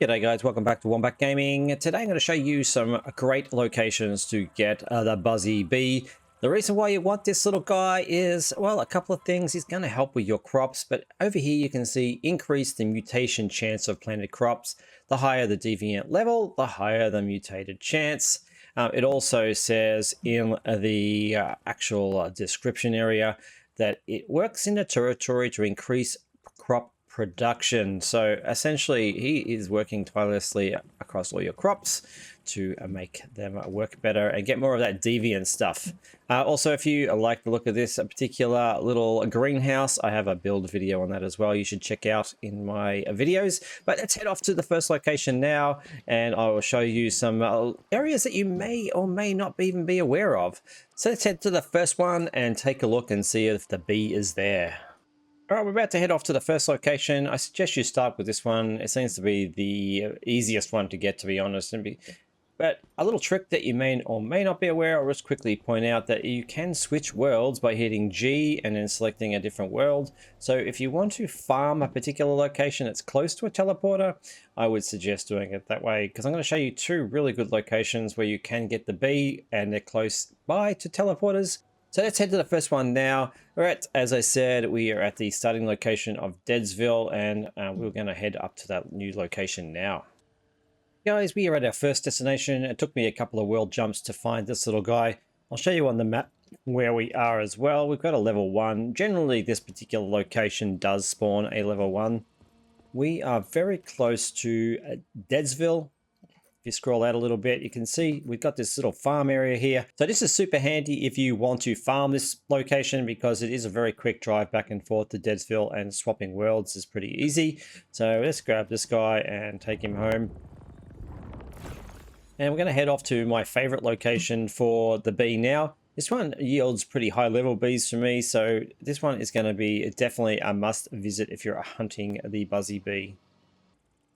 G'day guys, welcome back to Wombat Gaming. Today I'm going to show you some great locations to get the Buzzy Bee. The reason why you want this little guy is, well, a couple of things. He's going to help with your crops, but over here you can see increase the mutation chance of planted crops. The higher the deviant level, the higher the mutated chance. It also says in the actual description area that it works in the territory to increase crop production. So essentially he is working tirelessly across all your crops to make them work better and get more of that deviant stuff. Also, if you like the look of this particular little greenhouse, I have a build video on that as well. You should check out in my videos. But let's head off to the first location now, and I will show you some areas that you may or may not even be aware of. So let's head to the first one and take a look and see if the bee is there. All right, we're about to head off to the first location. I suggest you start with this one. It seems to be the easiest one to get, to be honest. But a little trick that you may or may not be aware, I'll just quickly point out that you can switch worlds by hitting G and then selecting a different world. So if you want to farm a particular location that's close to a teleporter, I would suggest doing it that way, because I'm going to show you two really good locations where you can get the bee and they're close by to teleporters. So let's head to the first one now. As I said, we are at the starting location of Deadsville, and we're going to head up to that new location now. Guys, we are at our first destination. It took me a couple of world jumps to find this little guy. I'll show you on the map where we are as well. We've got a level 1. Generally, this particular location does spawn a level 1. We are very close to Deadsville. If you scroll out a little bit, you can see we've got this little farm area here. So this is super handy if you want to farm this location, because it is a very quick drive back and forth to Deadsville, and swapping worlds is pretty easy. So let's grab this guy and take him home. And we're going to head off to my favorite location for the bee now. This one yields pretty high level bees for me, so this one is going to be definitely a must visit if you're hunting the Buzzy Bee.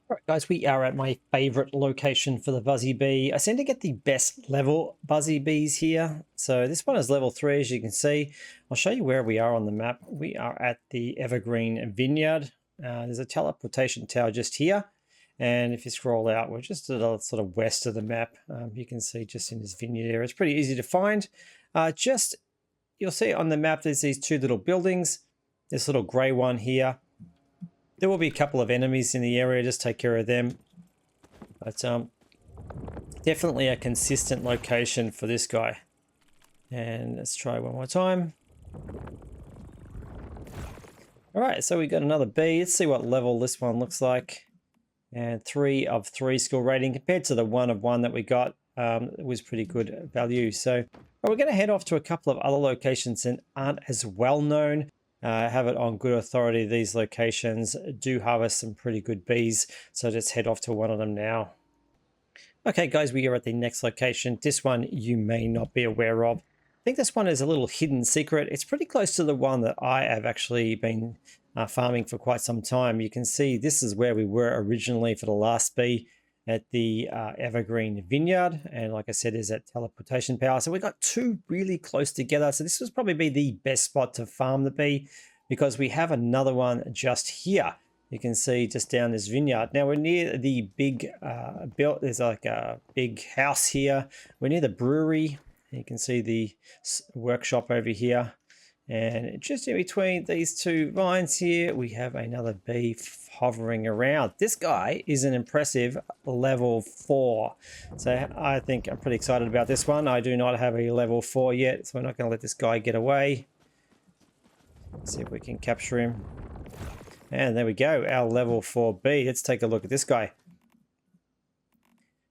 Alright guys, we are at my favorite location for the Buzzy Bee. I seem to get the best level Buzzy Bees here. So this one is level 3, as you can see. I'll show you where we are on the map. We are at the Evergreen Vineyard. There's a teleportation tower just here. And if you scroll out, we're just to the sort of west of the map. You can see just in this vineyard area. It's pretty easy to find. You'll see on the map, there's these two little buildings. This little grey one here. There will be a couple of enemies in the area, just take care of them. But definitely a consistent location for this guy. And let's try one more time. Alright, so we got another bee. Let's see what level this one looks like. And 3 of 3 skill rating compared to the 1 of 1 that we got. It was pretty good value. So we're going to head off to a couple of other locations that aren't as well known. Have it on good authority. These locations do harvest some pretty good bees. So let's head off to one of them now. Okay guys, we are at the next location. This one you may not be aware of. I think this one is a little hidden secret. It's pretty close to the one that I have actually been farming for quite some time. You can see this is where we were originally for the last bee, at the Evergreen Vineyard, and like I said, is at teleportation power. So we got two really close together. So this would probably be the best spot to farm the bee, because we have another one just here. You can see just down this vineyard. Now we're near the big there's like a big house here. We're near the brewery. You can see the workshop over here. And just in between these two vines here, we have another bee hovering around. This guy is an impressive level 4. So I think I'm pretty excited about this one. I do not have a level 4 yet, so we're not going to let this guy get away. Let's see if we can capture him. And there we go, our level 4 bee. Let's take a look at this guy.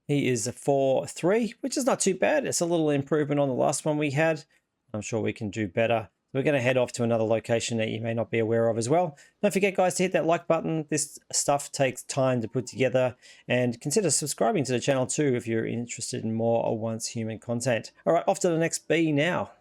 He is a 4-3, which is not too bad. It's a little improvement on the last one we had. I'm sure we can do better. We're going to head off to another location that you may not be aware of as well. Don't forget guys to hit that like button. This stuff takes time to put together, and consider subscribing to the channel too if you're interested in more Once Human content. Alright, off to the next bee now.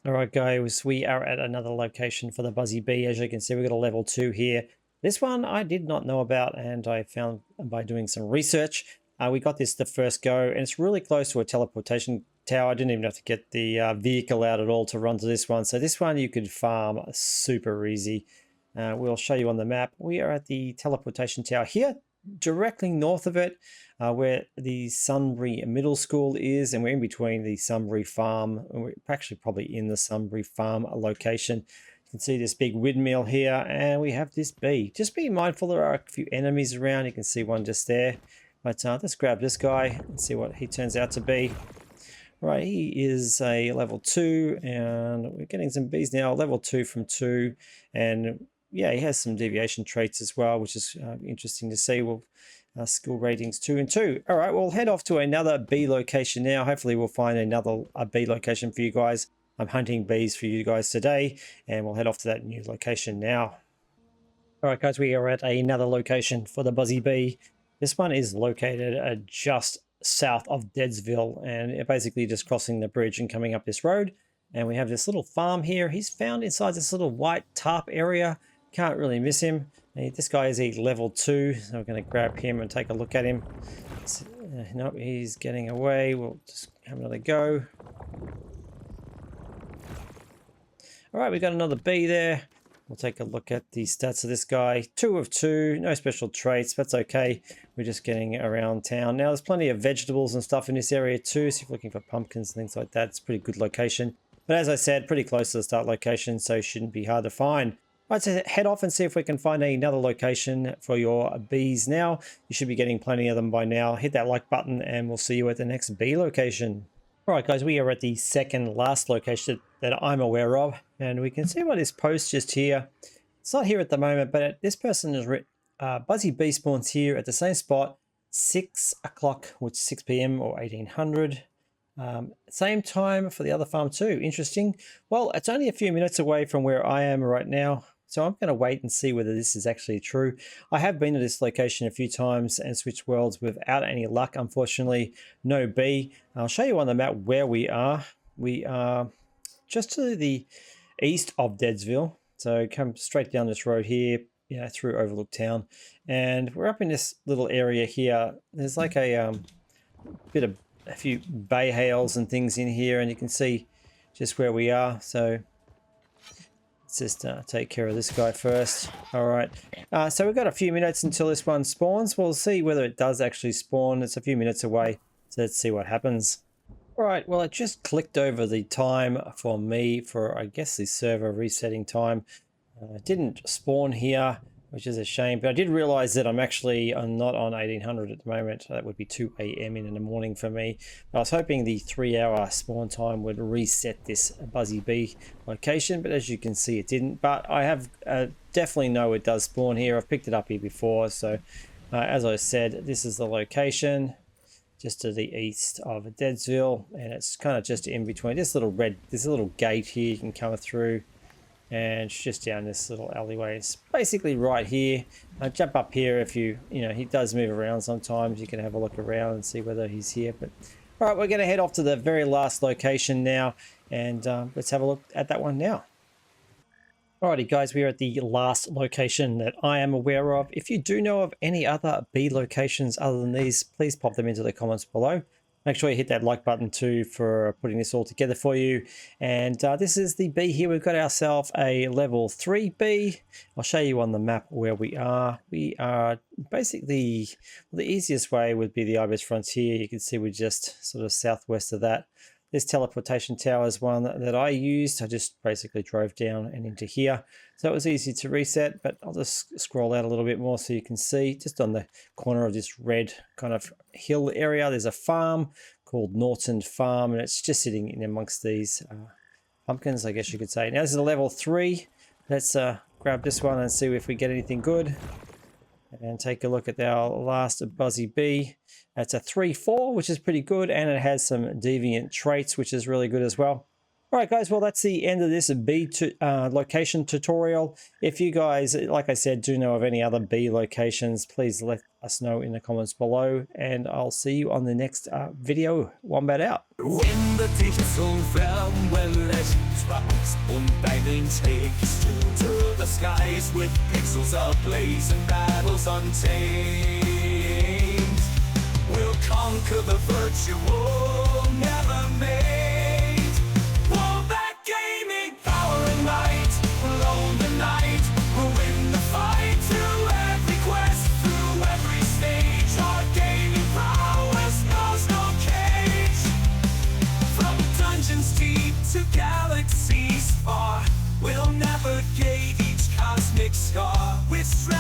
Alright guys, we are at another location for the Buzzy Bee. As you can see, we've got a level 2 here. This one I did not know about, and I found by doing some research. We got this the first go, and it's really close to a teleportation tower. I didn't even have to get the vehicle out at all to run to this one. So this one you could farm super easy. We'll show you on the map. We are at the teleportation tower here. directly north of it, where the Sunbury Middle School is, and we're in between the Sunbury Farm. We're actually probably in the Sunbury Farm location. You can see this big windmill here, and we have this bee. Just be mindful there are a few enemies around. You can see one just there. But let's grab this guy and see what he turns out to be. Right, he is a level 2, and we're getting some bees now, level 2 from 2. And yeah, he has some deviation traits as well, which is interesting to see. Well, skill ratings 2 and 2. All right, we'll head off to another bee location now. Hopefully we'll find another bee location for you guys. I'm hunting bees for you guys today, and we'll head off to that new location now. All right, guys, we are at another location for the Buzzy Bee. This one is located just south of Deadsville, and basically just crossing the bridge and coming up this road. And we have this little farm here. He's found inside this little white tarp area. Can't really miss him. This guy is a level 2, so we're going to grab him and take a look at him. Nope, he's getting away. We'll just have another go. All right, we got another bee there. We'll take a look at the stats of this guy. 2 of 2, no special traits. That's okay. We're just getting around town. Now, there's plenty of vegetables and stuff in this area too. So if you're looking for pumpkins and things like that, it's a pretty good location. But as I said, pretty close to the start location, so it shouldn't be hard to find. All right, so head off and see if we can find another location for your bees now. You should be getting plenty of them by now. Hit that like button and we'll see you at the next bee location. All right, guys, we are at the second last location that I'm aware of, and we can see by this post just here. It's not here at the moment, but this person has written Buzzy Bee spawns here at the same spot, 6 o'clock, which is 6 p.m. or 1800. Same time for the other farm too. Interesting. Well, it's only a few minutes away from where I am right now, so I'm going to wait and see whether this is actually true. I have been to this location a few times and switched worlds without any luck, unfortunately. No bee. I'll show you on the map where we are. We are just to the east of Deadsville. So come straight down this road here, through Overlook Town. And we're up in this little area here. There's like a few bay hails and things in here, and you can see just where we are. So let's just take care of this guy first. All right. So we've got a few minutes until this one spawns. We'll see whether it does actually spawn. It's a few minutes away. So let's see what happens. All right. Well, it just clicked over the time for me for, I guess, the server resetting time. It didn't spawn here, which is a shame. But I did realize that I'm not on 1800 at the moment. That would be 2 a.m. in the morning for me. But I was hoping the 3-hour spawn time would reset this Buzzy Bee location, but as you can see, it didn't. But I have definitely know it does spawn here. I've picked it up here before. So as I said, this is the location just to the east of Deadsville, and it's kind of just in between this little gate here you can come through. And it's just down this little alleyway. It's basically right here. Jump up here if he does move around sometimes. You can have a look around and see whether he's here. But all right, we're going to head off to the very last location now, and let's have a look at that one now. Alrighty, guys, we are at the last location that I am aware of. If you do know of any other bee locations other than these, please pop them into the comments below. Make sure you hit that like button too for putting this all together for you. And this is the bee here. We've got ourselves a level 3 bee. I'll show you on the map where we are. We are basically, the easiest way would be the Ibis Frontier. You can see we're just sort of southwest of that. This teleportation tower is one that I used. I just basically drove down and into here. So it was easy to reset, but I'll just scroll out a little bit more so you can see just on the corner of this red kind of hill area, there's a farm called Norton Farm, and it's just sitting in amongst these pumpkins, I guess you could say. Now this is a level 3. Let's grab this one and see if we get anything good. And take a look at our last Buzzy Bee. That's a 3-4, which is pretty good, and it has some deviant traits, which is really good as well. All right, guys, well, that's the end of this bee location tutorial. If you guys, like I said, do know of any other bee locations, please let us know in the comments below, and I'll see you on the next video. Wombat out. When the digital realm where legends rise und deinen takes to the skies with pixels ablaze and battles untamed, we'll conquer the virtual never made. Wombat Gaming, power and might, alone the night, we'll win the fight through every quest, through every to galaxies far. We'll navigate each cosmic scar with strength